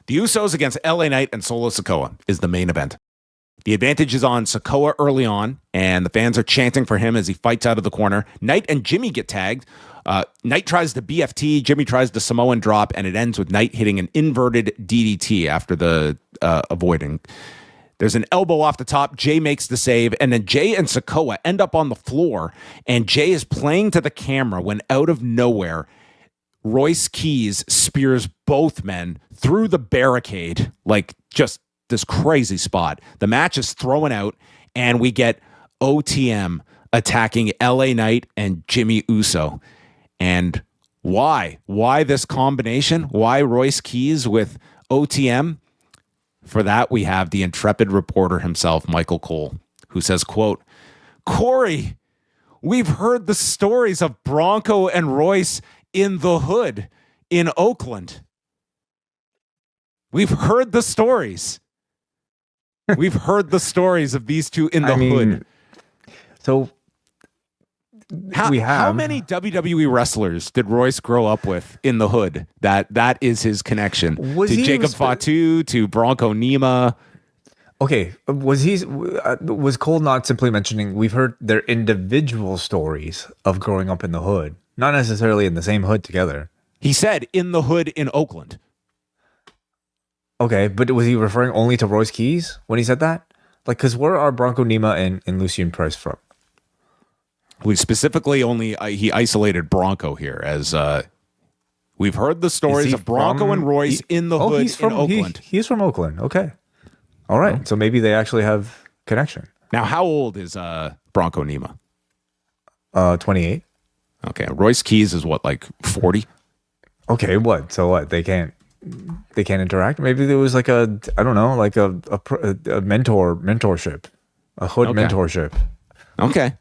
The Usos against LA Knight and Solo Sikoa is the main event. The advantage is on Sikoa early on, and the fans are chanting for him as he fights out of the corner. Knight and Jimmy get tagged. Knight tries the BFT, Jimmy tries the Samoan drop, and it ends with Knight hitting an inverted DDT after the avoiding. There's an elbow off the top. Jay makes the save, and then Jay and Sikoa end up on the floor, and Jay is playing to the camera when out of nowhere, Royce Keys spears both men through the barricade, like just this crazy spot. The match is thrown out, and we get OTM attacking LA Knight and Jimmy Uso. And why? Why this combination? Why Royce Keys with OTM? For that, we have the intrepid reporter himself, Michael Cole, who says, quote, "Corey, we've heard the stories of Bronco and Royce in the hood in Oakland. We've heard the stories. We've heard the stories of these two in the hood." So how many WWE wrestlers did Royce grow up with in the hood? That is his connection to Jacob Fatu, to Bronco Nima. Okay, was Cole not simply mentioning we've heard their individual stories of growing up in the hood, not necessarily in the same hood together? He said in the hood in Oakland. Okay, but was he referring only to Royce Keys when he said that? Like, because where are Bronco Nima and Lucien Price from? We specifically only he isolated Bronco here as we've heard the stories of Bronco and Royce in the hood in Oakland. He's from Oakland. Okay, all right. Oh. So maybe they actually have connection. Now, how old is Bronco Nima? 28. Okay, Royce Keys is what, like 40? Okay, what? So what? They can't interact. Maybe there was like a mentorship, a hood mentorship. Okay.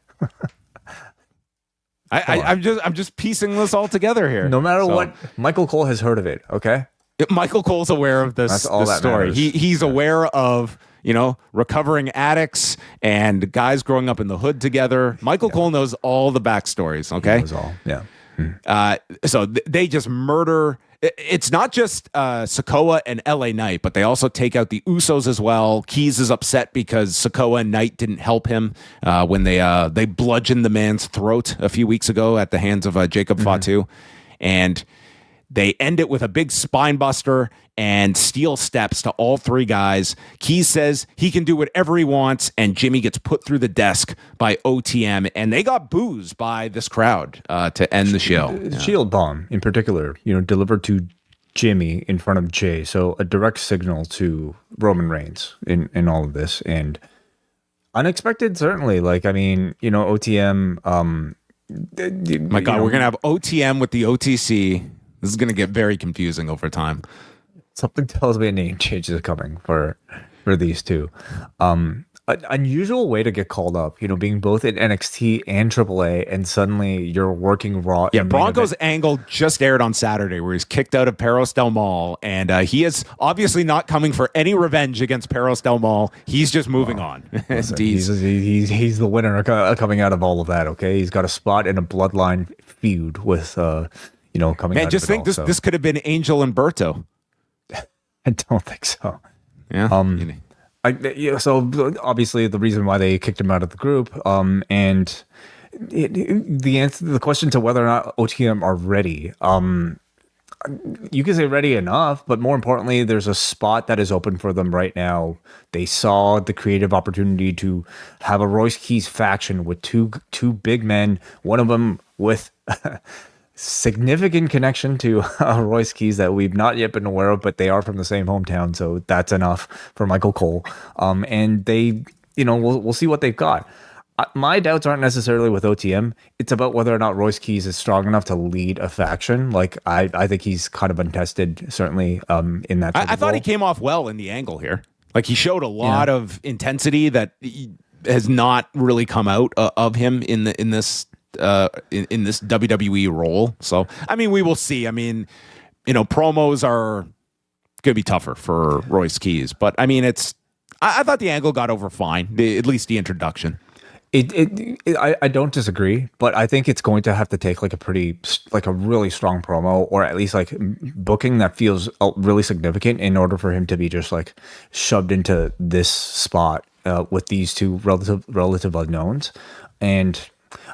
I'm just piecing this all together here. No matter what, Michael Cole has heard of it. Okay, Michael Cole's aware of this story. He's aware of recovering addicts and guys growing up in the hood together. Michael Cole knows all the backstories. Okay, he knows all. Yeah. So they just murder. It's not just Sikoa and LA Knight, but they also take out the Usos as well. Keys is upset because Sikoa and Knight didn't help him when they bludgeoned the man's throat a few weeks ago at the hands of Jacob Fatu. And they end it with a big spine buster and steel steps to all three guys. Keys says he can do whatever he wants, and Jimmy gets put through the desk by OTM, and they got boozed by this crowd to end the show. Shield bomb, in particular, delivered to Jimmy in front of Jay. So a direct signal to Roman Reigns in all of this, and unexpected, certainly. Like, I mean, OTM. My God, we're gonna have OTM with the OTC. This is going to get very confusing over time. Something tells me a name change is coming for these two. An unusual way to get called up, being both in NXT and AAA, and suddenly you're working Raw. Yeah, Bronco's angle just aired on Saturday where he's kicked out of Perros Del Mal, and he is obviously not coming for any revenge against Perros Del Mal. He's just moving on. Listen, he's the winner coming out of all of that, okay? He's got a spot in a bloodline feud with... coming out just of think this could have been Angel and Berto. I don't think so. Yeah. So obviously the reason why they kicked him out of the group, and the answer, the question to whether or not OTM are ready, you can say ready enough, but more importantly, there's a spot that is open for them right now. They saw the creative opportunity to have a Royce Keys faction with two big men, one of them with significant connection to Royce Keys that we've not yet been aware of, but they are from the same hometown, so that's enough for Michael Cole. And they, we'll see what they've got. My doubts aren't necessarily with OTM. It's about whether or not Royce Keys is strong enough to lead a faction. Like, I think he's kind of untested, certainly, in that. I thought he came off well in the angle here. Like, he showed a lot of intensity that has not really come out of him in this WWE role. So, I mean, we will see. I mean, promos are going to be tougher for Royce Keys, but I mean, I thought the angle got over fine, at least the introduction. I don't disagree, but I think it's going to have to take like a really strong promo, or at least like booking that feels really significant in order for him to be just like shoved into this spot with these two relative unknowns. And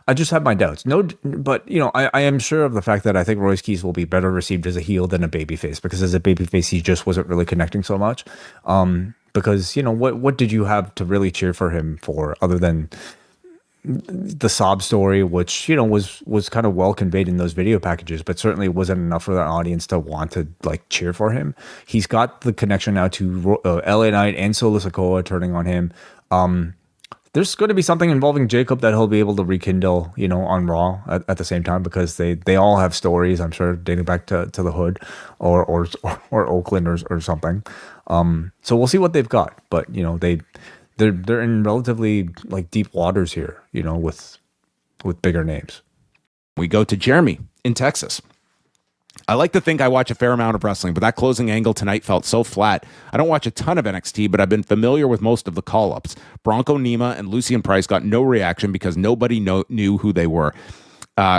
I just have my doubts. No, but I am sure of the fact that I think Royce Keys will be better received as a heel than a babyface, because as a babyface he just wasn't really connecting so much. Because what did you have to really cheer for him for other than the sob story, which was kind of well conveyed in those video packages, but certainly wasn't enough for the audience to want to like cheer for him. He's got the connection now to LA Knight and Solo Sikoa turning on him. There's going to be something involving Jacob that he'll be able to rekindle, on Raw at the same time, because they all have stories, I'm sure, dating back to the Hood or Oakland or something. So we'll see what they've got, but they're in relatively like deep waters here, with bigger names. We go to Jeremy in Texas. I like to think I watch a fair amount of wrestling, but that closing angle tonight felt so flat. I don't watch a ton of NXT, but I've been familiar with most of the call-ups. Bronco Nima and Lucien Price got no reaction because nobody knew who they were.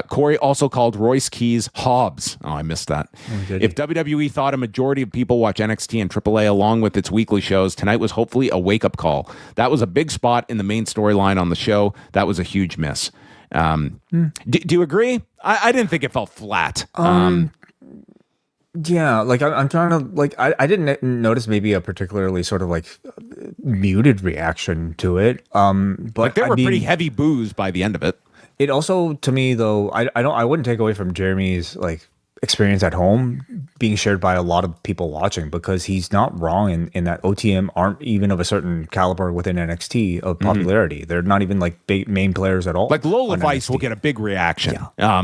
Corey also called Royce Keys Hobbs. Oh, I missed that. If WWE thought a majority of people watch NXT and AAA along with its weekly shows, tonight was hopefully a wake-up call. That was a big spot in the main storyline on the show. That was a huge miss. Do you agree? I didn't think it felt flat. Yeah, like I'm trying to like I didn't notice maybe a particularly sort of like muted reaction to it. But like there were pretty heavy boos by the end of it. It also, to me though, I wouldn't take away from Jeremy's like experience at home being shared by a lot of people watching, because he's not wrong in that OTM aren't even of a certain caliber within NXT of popularity. They're not even like big main players at all. Like Lola Vice will get a big reaction. Yeah.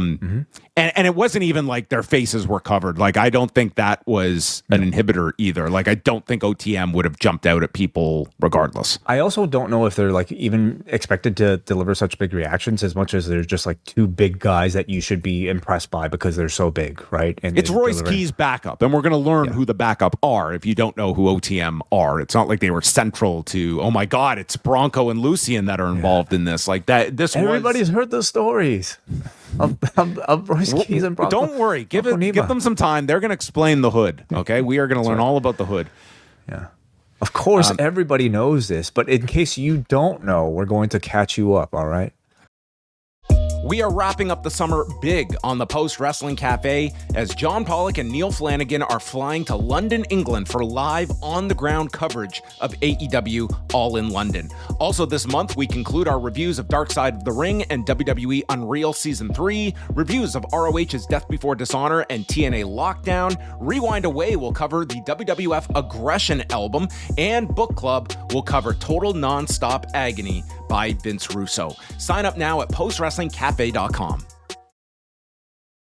And it wasn't even like their faces were covered. Like, I don't think that was an inhibitor either. Like, I don't think OTM would have jumped out at people regardless. I also don't know if they're like even expected to deliver such big reactions, as much as there's just like two big guys that you should be impressed by because they're so big, right? And it's Royce Keys' backup, and we're going to learn who the backup are if you don't know who OTM are. It's not like they were central to, oh my God, it's Bronco and Lucien that are involved in this. Like that, everybody's heard the stories of Royce Keys and Bronco. Don't worry, give them some time. They're going to explain the Hood. Okay, we are going to learn all about the Hood. Yeah, of course, everybody knows this, but in case you don't know, we're going to catch you up. All right. We are wrapping up the summer big on the Post Wrestling Cafe as John Pollock and Neil Flanagan are flying to London, England for live on-the-ground coverage of AEW All in London. Also this month, we conclude our reviews of Dark Side of the Ring and WWE Unreal Season 3, reviews of ROH's Death Before Dishonor and TNA Lockdown, Rewind Away will cover the WWF Aggression album, and Book Club will cover Total Nonstop Agony by Vince Russo. Sign up now at postwrestlingcafe.com.